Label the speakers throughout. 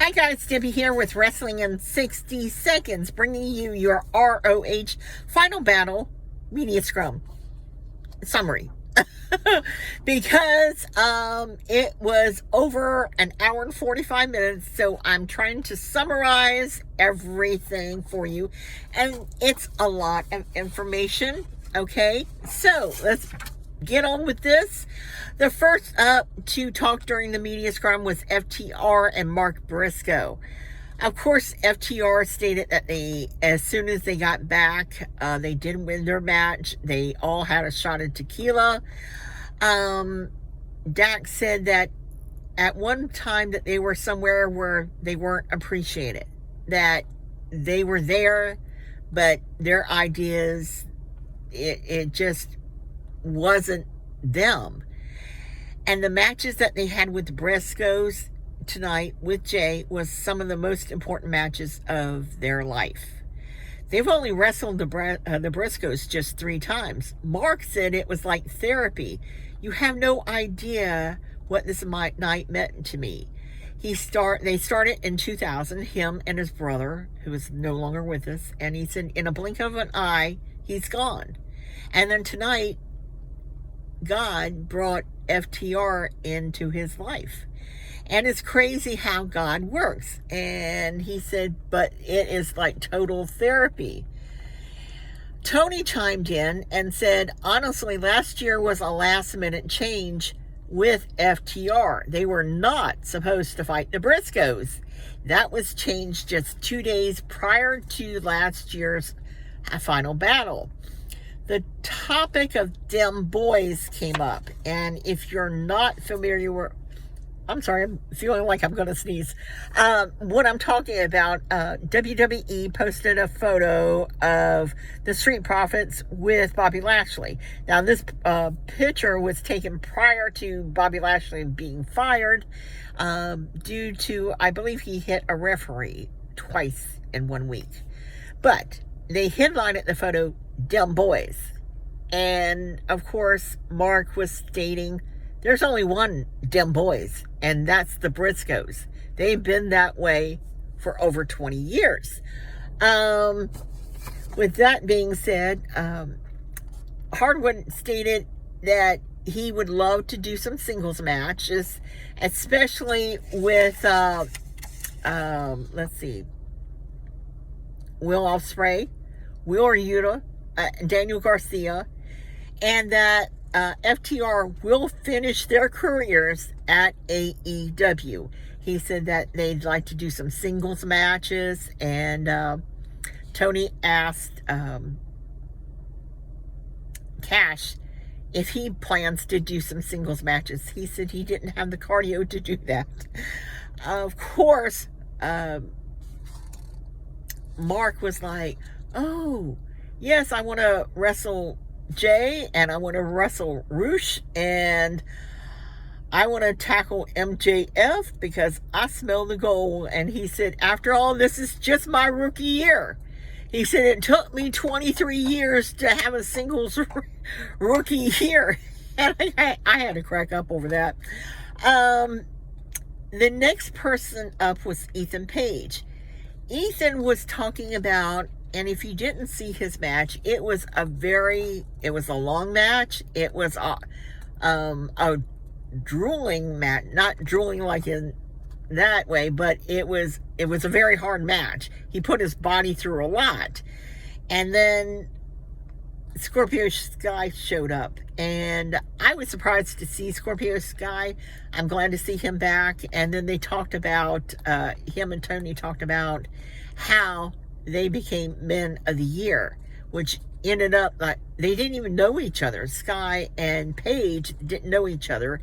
Speaker 1: Hi guys, Debbie here with Wrestling in 60 Seconds, bringing you your ROH Final Battle Media Scrum summary. Because it was over an hour and 45 minutes, so I'm trying to summarize everything for you, and it's a lot of information. Okay, so let's get on with this. The first up to talk during the media scrum was FTR and Mark Briscoe. Of course, FTR stated that as soon as they got back, they didn't win their match. They all had a shot of tequila. Dax said that at one time that they were somewhere where they weren't appreciated, that they were there, but their ideas, it just wasn't them. And the matches that they had with the Briscoes tonight with Jay was some of the most important matches of their life. They've only wrestled the Briscoes just 3 times. Mark said it was like therapy. You have no idea what this night meant to me. They started in 2000, him and his brother, who is no longer with us, and he said in a blink of an eye, he's gone. And then tonight, God brought FTR into his life. And it's crazy how God works. And he said, but it is like total therapy. Tony chimed in and said, honestly, last year was a last-minute change with FTR. They were not supposed to fight the Briscoes. That was changed just 2 days prior to last year's final battle. The topic of them boys came up, and if you're not familiar with, I'm sorry, I'm feeling like I'm going to sneeze. What I'm talking about, WWE posted a photo of the Street Profits with Bobby Lashley. Now, this picture was taken prior to Bobby Lashley being fired due to, I believe he hit a referee twice in 1 week. But they headlined the photo, "Dem Boys." And, of course, Mark was stating there's only one Dem Boys, and that's the Briscoes. They've been that way for over 20 years. With that being said, Hardwood stated that he would love to do some singles matches, especially with, let's see, Will Ospreay, Wheeler Yuta, Daniel Garcia, and that FTR will finish their careers at AEW. He said that they'd like to do some singles matches, and Tony asked Cash if he plans to do some singles matches. He said he didn't have the cardio to do that. Of course, Mark was like, oh, yes, I want to wrestle Jay, and I want to wrestle ROH, and I want to tackle MJF because I smell the gold. And he said, after all, this is just my rookie year. He said, it took me 23 years to have a singles rookie year. And I had to crack up over that. The next person up was Ethan Page. Ethan was talking about, and if you didn't see his match, it was a long match. It was a drooling match, not drooling like in that way, but it was a very hard match. He put his body through a lot. And then Scorpio Sky showed up, and I was surprised to see Scorpio Sky. I'm glad to see him back. And then they talked about, him and Tony talked about how they became Men of the Year, which ended up like they didn't even know each other. Sky and Paige didn't know each other,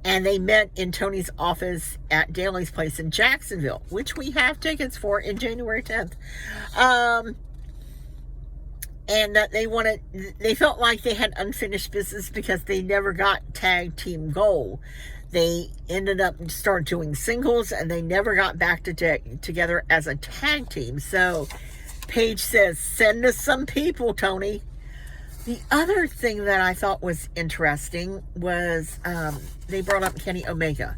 Speaker 1: and they met in Tony's office at Daly's place in Jacksonville, which we have tickets for in January 10th. And that they felt like they had unfinished business because they never got tag team gold. They ended up started doing singles, and they never got back together as a tag team. So Paige says, send us some people, Tony. The other thing that I thought was interesting was they brought up Kenny Omega.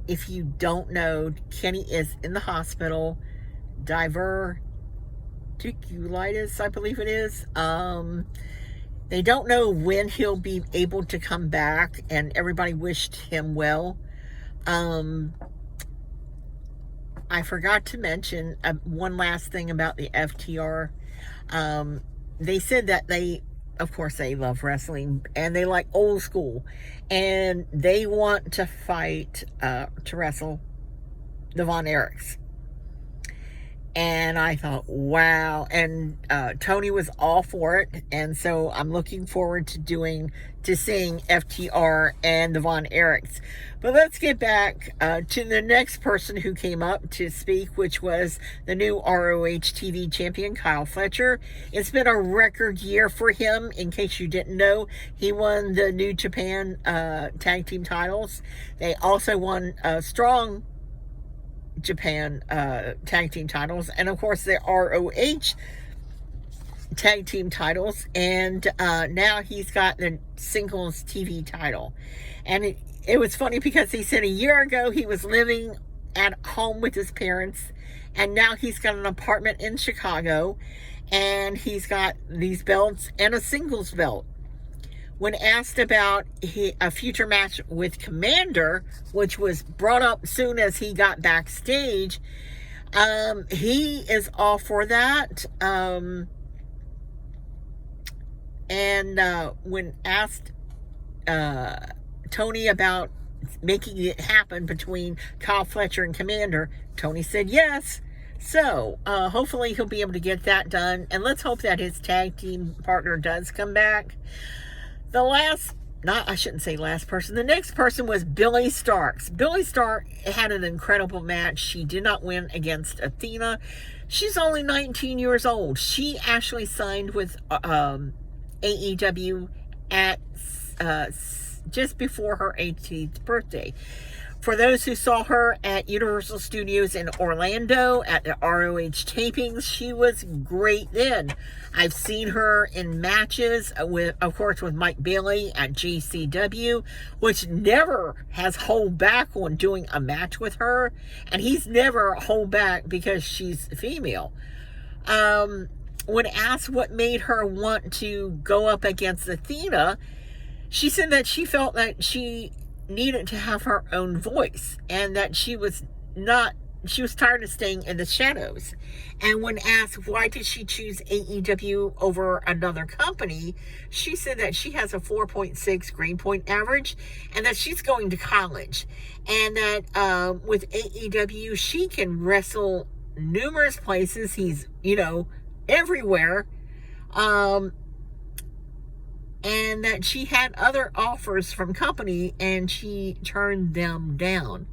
Speaker 1: if you don't know, Kenny is in the hospital. Diverticulitis, I believe it is. They don't know when he'll be able to come back, and everybody wished him well. I forgot to mention one last thing about the FTR. They said that of course, they love wrestling, and they like old school, and they want to fight, to wrestle the Von Erichs. And I thought, wow. And Tony was all for it. And so I'm looking forward to seeing FTR and the Von Erichs. But let's get back to the next person who came up to speak, which was the new ROH TV champion, Kyle Fletcher. It's been a record year for him. In case you didn't know, he won the New Japan tag team titles. They also won Strong Japan tag team titles, and of course the ROH tag team titles, and now he's got the singles TV title. And it was funny because he said a year ago he was living at home with his parents, and now he's got an apartment in Chicago, and he's got these belts and a singles belt. When asked about a future match with Commander, which was brought up soon as he got backstage, he is all for that. When asked Tony about making it happen between Kyle Fletcher and Commander, Tony said yes. So, hopefully he'll be able to get that done. And let's hope that his tag team partner does come back. The next person was Billy Starks. Billy Stark had an incredible match. She did not win against Athena. She's only 19 years old. She actually signed with AEW at just before her 18th birthday. For those who saw her at Universal Studios in Orlando at the ROH tapings, she was great then. I've seen her in matches, of course, with Mike Bailey at GCW, which never has hold back on doing a match with her, and he's never hold back because she's female. When asked what made her want to go up against Athena, she said that she felt that she needed to have her own voice, and that she was tired of staying in the shadows. And when asked why did she choose AEW over another company, she said that she has a 4.6 grade point average, and that she's going to college, and that with AEW she can wrestle numerous places. He's everywhere. And that she had other offers from company, and she turned them down.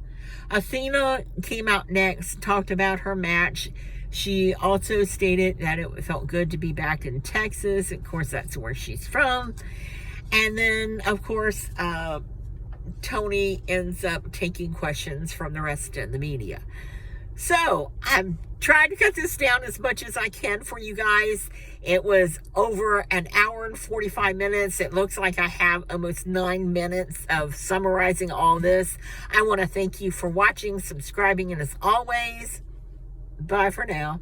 Speaker 1: Athena came out next, talked about her match. She also stated that it felt good to be back in Texas. Of course, that's where she's from. And then, of course, Tony ends up taking questions from the rest of the media. So, I'm trying to cut this down as much as I can for you guys. It was over an hour and 45 minutes. It looks like I have almost 9 minutes of summarizing all this. I want to thank you for watching, subscribing, and as always, bye for now.